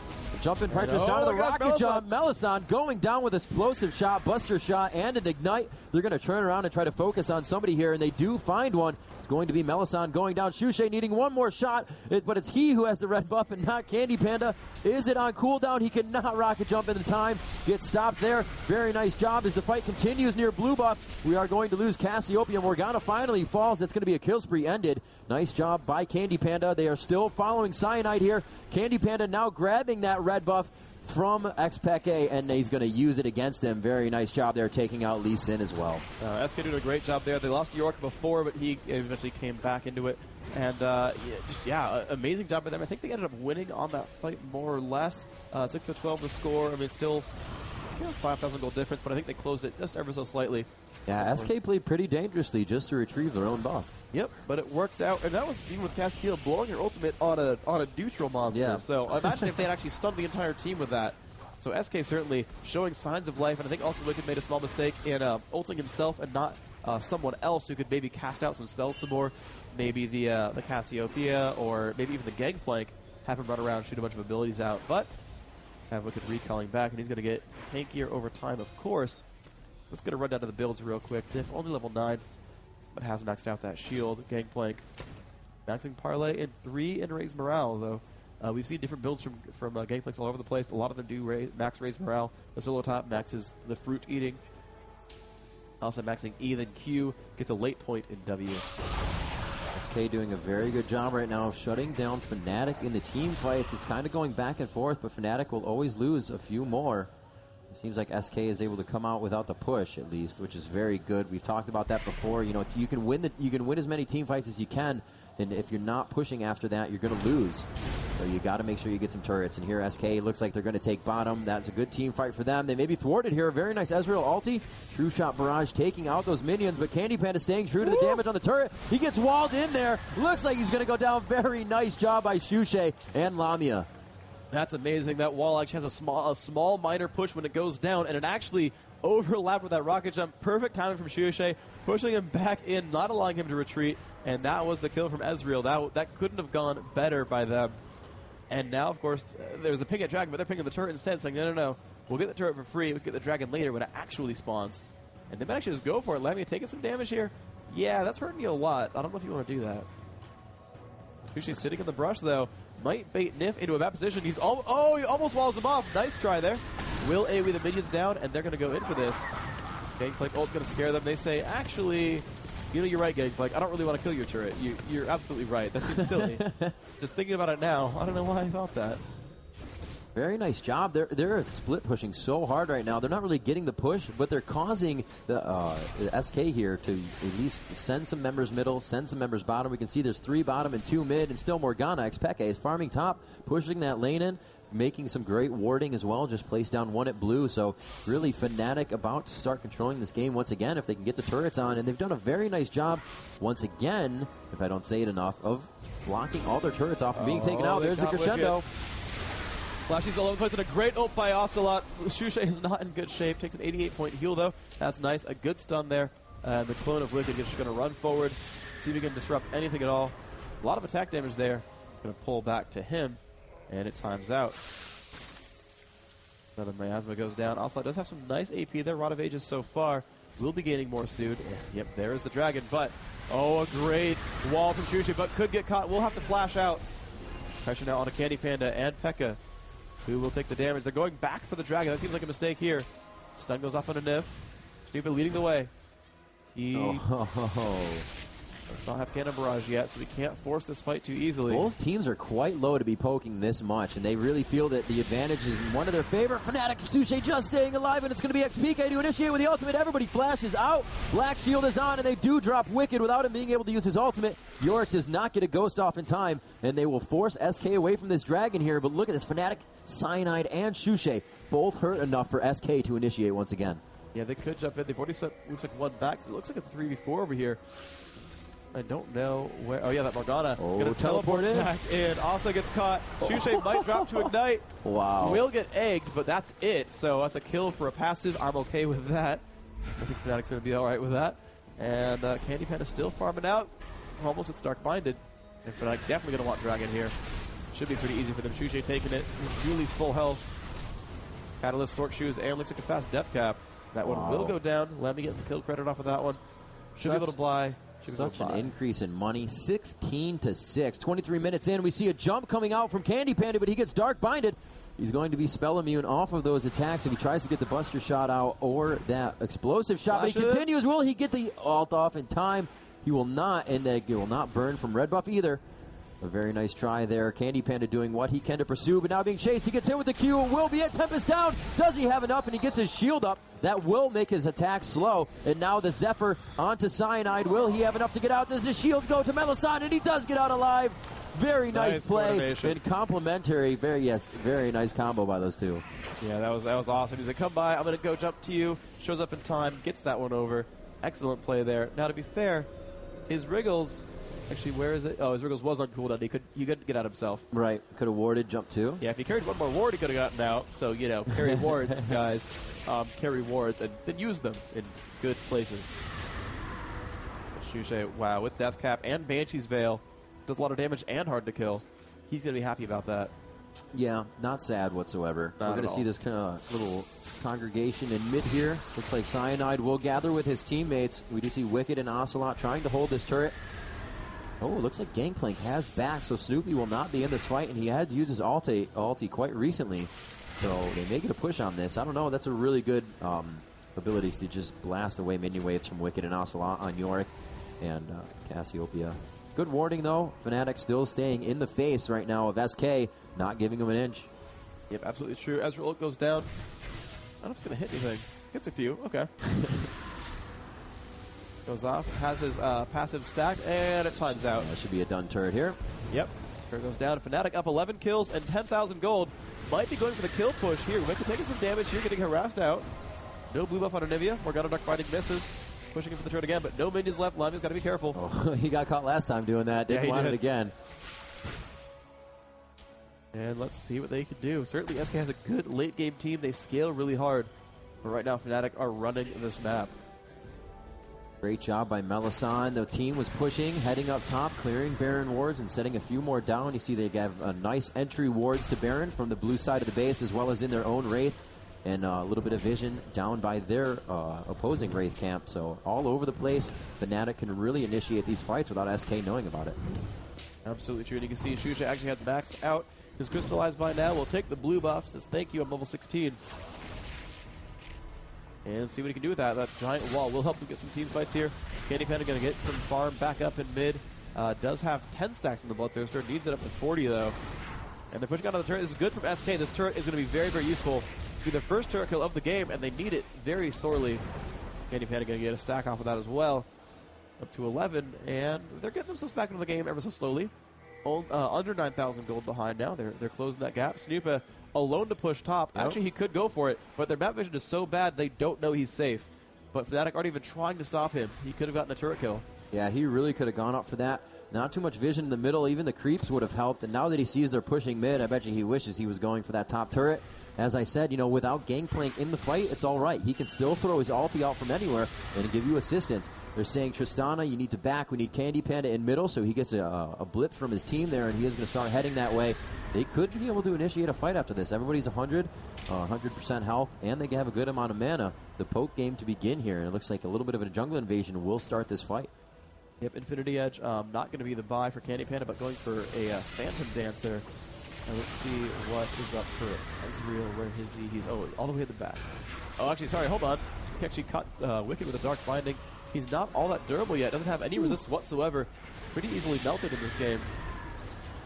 Jump in pressure shot of the rocket jump. Melisande going down with explosive shot, buster shot, and an ignite. They're going to turn around and try to focus on somebody here, and they do find one. It's going to be Melisande going down. Shushe needing one more shot, but it's he who has the red buff and not Candy Panda. Is it on cooldown? He cannot rocket jump into time. Gets stopped there. Very nice job as the fight continues near blue buff. We are going to lose Cassiopeia. Morgana finally falls. That's going to be a kill spree ended. Nice job by Candy Panda. They are still following Cyanide here. Candy Panda now grabbing that red buff from Xpeke, and he's going to use it against them. Very nice job there, taking out Lee Sin as well. SK doing a great job there. They lost York before, but he eventually came back into it. And amazing job by them. I think they ended up winning on that fight more or less. 6-12 the score. I mean, still 5,000 gold difference, but I think they closed it just ever so slightly. Yeah, SK played pretty dangerously just to retrieve their own buff. Yep, but it worked out, and that was even with Cassiopeia blowing her ultimate on a neutral monster. Yeah. So imagine if they had actually stunned the entire team with that. So SK certainly showing signs of life, and I think also Wicked made a small mistake in ulting himself and not someone else who could maybe cast out some spells some more. Maybe the Cassiopeia or maybe even the Gangplank, have him run around, shoot a bunch of abilities out. But have Wicked recalling back, and he's going to get tankier over time, of course. Let's get a run down to the builds real quick. Diff only level 9, but has maxed out that shield. Gangplank maxing Parlay in 3 and raise morale, though. We've seen different builds from Gangplanks all over the place. A lot of them do max raise morale. The solo top maxes the fruit eating. Also maxing E then Q. Get the late point in W. SK doing a very good job right now of shutting down Fnatic in the team fights. It's kind of going back and forth, but Fnatic will always lose a few more. It seems like SK is able to come out without the push, at least, which is very good. We've talked about that before. You know, you can win as many team fights as you can, and if you're not pushing after that, you're going to lose. So you got to make sure you get some turrets. And here, SK looks like they're going to take bottom. That's a good team fight for them. They may be thwarted here. Very nice Ezreal ulti. True Shot Barrage taking out those minions, but Candy Panda staying true to the damage on the turret. He gets walled in there. Looks like he's going to go down. Very nice job by Shushe and Lamia. That's amazing. That wall actually has a small minor push when it goes down, and it actually overlapped with that rocket jump. Perfect timing from Shushe, pushing him back in, not allowing him to retreat, and that was the kill from Ezreal. That couldn't have gone better by them. And now, of course, there's a ping at Dragon, but they're pinging the turret instead, saying, no, we'll get the turret for free. We'll get the Dragon later when it actually spawns. And they might actually just go for it. Lamia taking some damage here. Yeah, that's hurting you a lot. I don't know if you want to do that. Sushi's sitting in the brush, though. Might bait Nif into a bad position. He almost walls him off. Nice try there. Will AoE the minions down, and they're going to go in for this. Gangplank ult going to scare them. They say, actually, you know, you're right, Gangplank. I don't really want to kill your turret. You're absolutely right. That seems silly. Just thinking about it now, I don't know why I thought that. Very nice job. They're split pushing so hard right now. They're not really getting the push, but they're causing the SK here to at least send some members middle, send some members bottom. We can see there's 3 bottom and 2 mid, and still Morgana. Xpeke is farming top, pushing that lane in, making some great warding as well. Just placed down 1 at blue. So really Fnatic about to start controlling this game once again if they can get the turrets on. And they've done a very nice job once again, if I don't say it enough, of blocking all their turrets off and being taken out. There's the crescendo. Flashy's all over the place, and a great ult by Ocelot. Shushay is not in good shape. Takes an 88-point heal, though. That's nice. A good stun there. And the clone of Wicked is just going to run forward, see if he can disrupt anything at all. A lot of attack damage there. It's going to pull back to him, and it times out. Another Miasma goes down. Ocelot does have some nice AP there. Rod of Ages so far. Will be gaining more soon. Yep, there is the dragon, but a great wall from Shushay, but could get caught. Will have to flash out. Pressure now on a Candy Panda and P.E.K.K.A, who will take the damage. They're going back for the dragon. That seems like a mistake here. Stun goes off on a Nif. Stupid leading the way. He does not have Cannon Barrage yet, so we can't force this fight too easily. Both teams are quite low to be poking this much, and they really feel that the advantage is in one of their favor. Fnatic, Sushay just staying alive, and it's going to be Xpeke to initiate with the ultimate. Everybody flashes out. Black Shield is on, and they do drop Wicked without him being able to use his ultimate. Yorick does not get a ghost off in time, and they will force SK away from this dragon here. But look at this, Fnatic, Cyanide, and Sushay both hurt enough for SK to initiate once again. Yeah, they could jump in. They've already set, looks like 1 back. So it looks like a 3v4 over here. I don't know where. Oh, yeah, that Morgana. Gonna teleport in. Back in. Also gets caught. Shushay might drop to Ignite. Wow. Will get egged, but that's it. So that's a kill for a passive. I'm okay with that. I think Fnatic's going to be all right with that. And Candy Panda still farming out. Almost it's Dark Binded. And Fnatic definitely going to want Dragon here. Should be pretty easy for them. Shushay taking it. Really full health. Catalyst, Sork Shoes, and looks like a fast death cap. That one will go down. Let me get the kill credit off of that one. Should be able to buy. Such an increase in money. 16-6. 23 minutes in, we see a jump coming out from Candy Panda, but he gets Dark Binded. He's going to be spell immune off of those attacks if he tries to get the Buster shot out or that explosive shot. But he continues. Will he get the ult off in time? He will not, and he will not burn from red buff either. A very nice try there. Candy Panda doing what he can to pursue, but now being chased. He gets hit with the Q. Will be at Tempest down. Does he have enough? And he gets his shield up. That will make his attack slow. And now the Zephyr onto Cyanide. Will he have enough to get out? Does his shield go to Melisande? And he does get out alive. Very nice play. And complimentary. Very nice combo by those two. Yeah, that was awesome. He's like, come by. I'm going to go jump to you. Shows up in time. Gets that one over. Excellent play there. Now, to be fair, his Wriggles... Actually, where is it? Oh, his Wriggles was on cooldown. He couldn't get out himself. Right. Could have warded jump 2. Yeah, if he carried one more ward, he could have gotten out. So, you know, carry wards, guys. Carry wards and then use them in good places. Shushay, wow, with Death Cap and Banshee's Veil, does a lot of damage and hard to kill. He's going to be happy about that. Yeah, not sad whatsoever. We're going to see this kind of little congregation in mid here. Looks like Cyanide will gather with his teammates. We do see Wicked and Ocelot trying to hold this turret. Oh, it looks like Gangplank has back, so Snoopy will not be in this fight, and he had to use his ulti quite recently. So they may get a push on this. I don't know. That's a really good ability to just blast away minion waves from Wicked and Ocelot on Yorick and Cassiopeia. Good warding, though. Fnatic still staying in the face right now of SK, not giving him an inch. Yep, absolutely true. Ezreal ult goes down. I don't know if it's going to hit anything. Hits a few. Okay. Goes off, has his passive stacked, and it times out. That should be a done turret here. Yep. Turret goes down. Fnatic up 11 kills and 10,000 gold. Might be going for the kill push here. Wicked taking some damage here, getting harassed out. No blue buff on Anivia. Morgana Dark Binding misses. Pushing him for the turret again, but no minions left. Lamia's got to be careful. Oh, he got caught last time doing that. Didn't want it again. And let's see what they can do. Certainly SK has a good late game team. They scale really hard. But right now Fnatic are running this map. Great job by Melisande. The team was pushing, heading up top, clearing Baron wards and setting a few more down. You see they have a nice entry wards to Baron from the blue side of the base as well as in their own Wraith. And a little bit of vision down by their opposing Wraith camp. So all over the place, Fnatic can really initiate these fights without SK knowing about it. Absolutely true. And you can see Shusha actually had maxed out his Crystallized by now. We'll take the blue buff. Says, thank you, I'm level 16. And see what he can do with that. That giant wall will help him get some team fights here. Candy Panda going to get some farm back up in mid. Does have 10 stacks in the Bloodthirster. Needs it up to 40, though. And they're pushing out of the turret. This is good from SK. This turret is going to be very, very useful. It's be their first turret kill of the game, and they need it very sorely. Candy Panda going to get a stack off of that as well. Up to 11, and they're getting themselves back into the game ever so slowly. Under 9,000 gold behind now. They're closing that gap. Snupa alone to push top. Yep. Actually, he could go for it, but their map vision is so bad they don't know he's safe. But Fnatic aren't even trying to stop him. He could have gotten a turret kill. Yeah, he really could have gone up for that. Not too much vision in the middle. Even the creeps would have helped. And now that he sees they're pushing mid, I bet you he wishes he was going for that top turret. As I said, without Gangplank in the fight, it's all right. He can still throw his ulti out from anywhere and give you assistance. They're saying, Tristana, you need to back. We need Candy Panda in middle, so he gets a blip from his team there, and he is going to start heading that way. They could be able to initiate a fight after this. Everybody's 100% health, and they have a good amount of mana. The poke game to begin here, and it looks like a little bit of a jungle invasion will start this fight. Yep, Infinity Edge, not going to be the buy for Candy Panda, but going for a Phantom Dance there. And let's see what is up for Ezreal. Where is he? He's all the way at the back. Oh, actually, sorry, hold on. He actually caught Wicked with a Dark Binding. He's not all that durable yet. Doesn't have any resist whatsoever. Pretty easily melted in this game.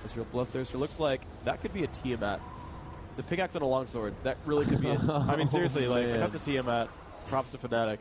Ezreal Bloodthirster looks like that could be a Tiamat. It's a pickaxe and a longsword. That really could be it. I mean, seriously, like, if that's a Tiamat, props to Fnatic.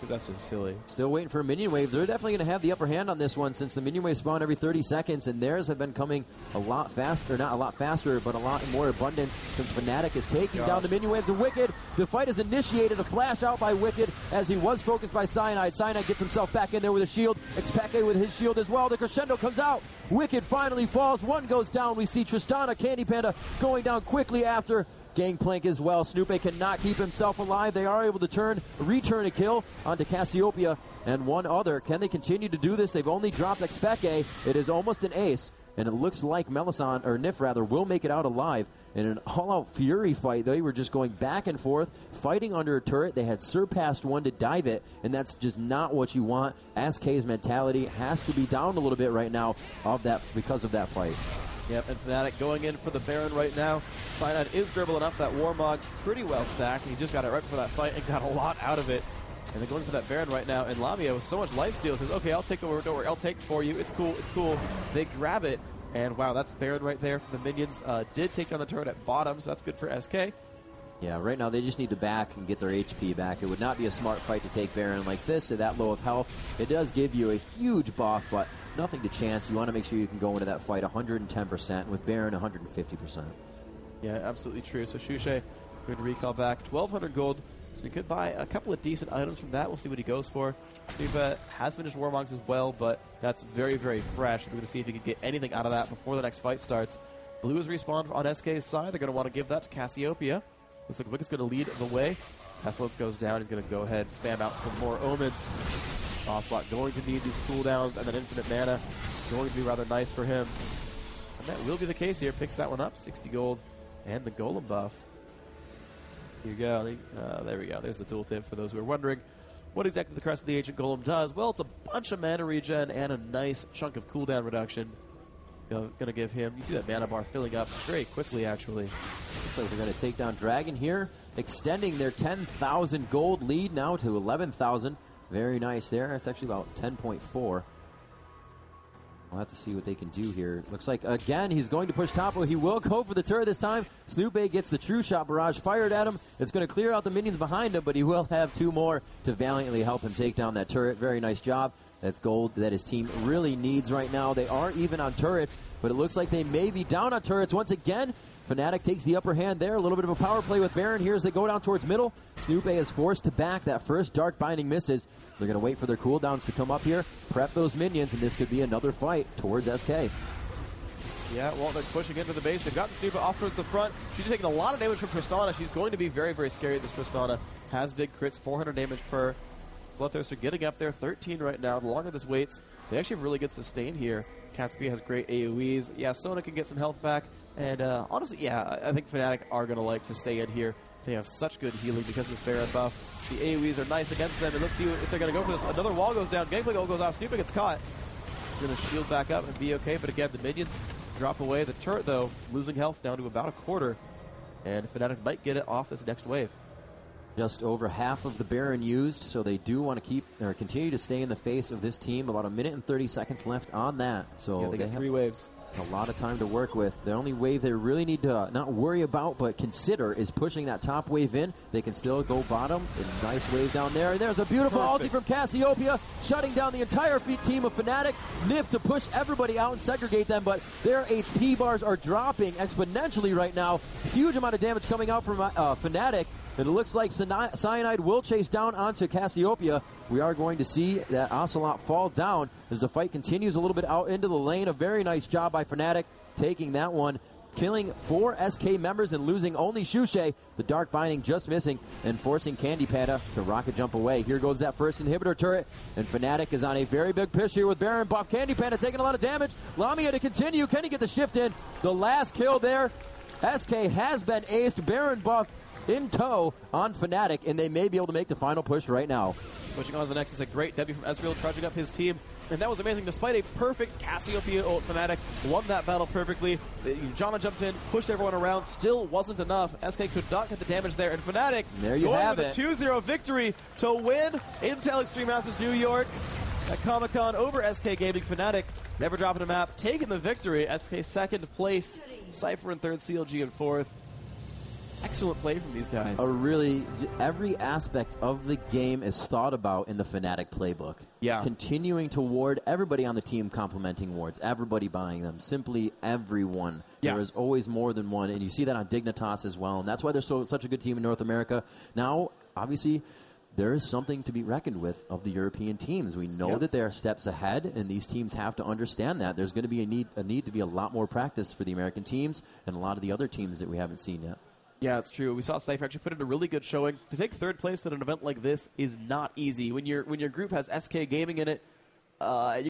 That's just silly. Still waiting for a minion wave. They're definitely going to have the upper hand on this one since the minion waves spawn every 30 seconds, and theirs have been coming a lot faster. Not a lot faster, but a lot more abundance since Fnatic is taking down the minion waves of Wicked. The fight is initiated. A flash out by Wicked as he was focused by Cyanide. Cyanide gets himself back in there with a shield. Xpeke with his shield as well. The crescendo comes out. Wicked finally falls. One goes down. We see Tristana, Candy Panda going down quickly after. Gangplank as well. Snoopy cannot keep himself alive. They are able to return a kill onto Cassiopeia and one other. Can they continue to do this? They've only dropped Xpeke. It is almost an ace, and it looks like Melisson, or Nif rather, will make it out alive. In an all-out Fury fight, they were just going back and forth, fighting under a turret. They had surpassed one to dive it, and that's just not what you want. SK's mentality has to be down a little bit right now because of that fight. Yep, and Fnatic going in for the Baron right now. Cyanide is durable enough. That Warmog's pretty well stacked. He just got it right before that fight and got a lot out of it. And they're going for that Baron right now. And Lamia with so much lifesteal says, okay, I'll take over. Don't worry, I'll take for you. It's cool. It's cool. They grab it. And wow, that's Baron right there from the minions. Did take down the turret at bottom, so that's good for SK. Yeah, right now they just need to back and get their HP back. It would not be a smart fight to take Baron like this at that low of health. It does give you a huge buff, but nothing to chance. You want to make sure you can go into that fight 110%, with Baron 150%. Yeah, absolutely true. So Shusha going to recall back 1,200 gold. So he could buy a couple of decent items from that. We'll see what he goes for. Snupa has finished Warmogs as well, but that's very, very fresh. We're going to see if he can get anything out of that before the next fight starts. Blue is respawned on SK's side. They're going to want to give that to Cassiopeia. Looks like Wicked's going to lead the way. Pestilence goes down. He's going to go ahead and spam out some more Omens. Ocelot going to need these cooldowns, and then infinite mana going to be rather nice for him. And that will be the case here. Picks that one up. 60 gold and the Golem buff. Here you go. There we go. There's the tooltip for those who are wondering what exactly the Crest of the Ancient Golem does. Well, it's a bunch of mana regen and a nice chunk of cooldown reduction. Going to give him, you see that mana bar filling up very quickly, actually. Looks like they're going to take down Dragon here, extending their 10,000 gold lead now to 11,000. Very nice there. It's actually about 10.4. We'll have to see what they can do here. Looks like, again, he's going to push top. He will go for the turret this time. Snoopy gets the true shot barrage fired at him. It's going to clear out the minions behind him, but he will have two more to valiantly help him take down that turret. Very nice job. That's gold that his team really needs right now. They are even on turrets, but it looks like they may be down on turrets once again. Fnatic takes the upper hand there. A little bit of a power play with Baron here as they go down towards middle. Snoopy is forced to back. That first Dark Binding misses. They're going to wait for their cooldowns to come up here, prep those minions, and this could be another fight towards SK. Yeah, well, they're pushing into the base. They've gotten Snoopy off towards the front. She's taking a lot of damage from Tristana. She's going to be very, very scary. This Tristana has big crits, 400 damage per. Bloodthirster getting up there, 13 right now. The longer this waits, they actually have really good sustain here. Cassiopeia has great AoEs. Yeah, Sona can get some health back. And honestly, yeah, I think Fnatic are going to like to stay in here. They have such good healing because of this Baron buff. The AoEs are nice against them. And let's see if they're going to go for this. Another wall goes down. Gameplay goal goes off. Snoopy gets caught. going to shield back up and be okay. But again, the minions drop away. The turret, though, losing health down to about a quarter. And Fnatic might get it off this next wave. Just over half of the Baron used, so they do want to continue to stay in the face of this team. About 1 minute and 30 seconds left on that. So yeah, they get 3 waves. A lot of time to work with. The only wave they really need to not worry about but consider is pushing that top wave in. They can still go bottom. A nice wave down there. And there's a beautiful ulti from Cassiopeia, shutting down the entire team of Fnatic. Nif to push everybody out and segregate them, but their HP bars are dropping exponentially right now. Huge amount of damage coming out from Fnatic. And it looks like Cyanide will chase down onto Cassiopeia. We are going to see that Ocelot fall down as the fight continues a little bit out into the lane. A very nice job by Fnatic taking that one, killing 4 SK members and losing only Shushay. The Dark Binding just missing and forcing Candy Panda to rocket jump away. Here goes that first inhibitor turret, and Fnatic is on a very big push here with Baron buff. Candy Panda taking a lot of damage. Lamia to continue. Can he get the shift in? The last kill there. SK has been aced. Baron buff in tow on Fnatic, and they may be able to make the final push right now. Pushing on to the next is a great W from Ezreal, trudging up his team. And that was amazing. Despite a perfect Cassiopeia ult, Fnatic won that battle perfectly. Janna jumped in, pushed everyone around, still wasn't enough. SK could not get the damage there. And Fnatic going with a 2-0 victory to win Intel Extreme Masters New York at Comic-Con over SK Gaming. Fnatic never dropping a map, taking the victory. SK second place, Cypher in third, CLG in fourth. Excellent play from these guys. Every aspect of the game is thought about in the Fnatic playbook. Yeah. Continuing to ward, everybody on the team complimenting wards, everybody buying them, simply everyone. Yeah. There is always more than one, and you see that on Dignitas as well, and that's why they're such a good team in North America. Now, obviously, there is something to be reckoned with of the European teams. We know that they are steps ahead, and these teams have to understand that. There's going to be a need to be a lot more practice for the American teams and a lot of the other teams that we haven't seen yet. Yeah, it's true. We saw Cypher actually put in a really good showing. To take third place at an event like this is not easy. When your group has SK Gaming in it,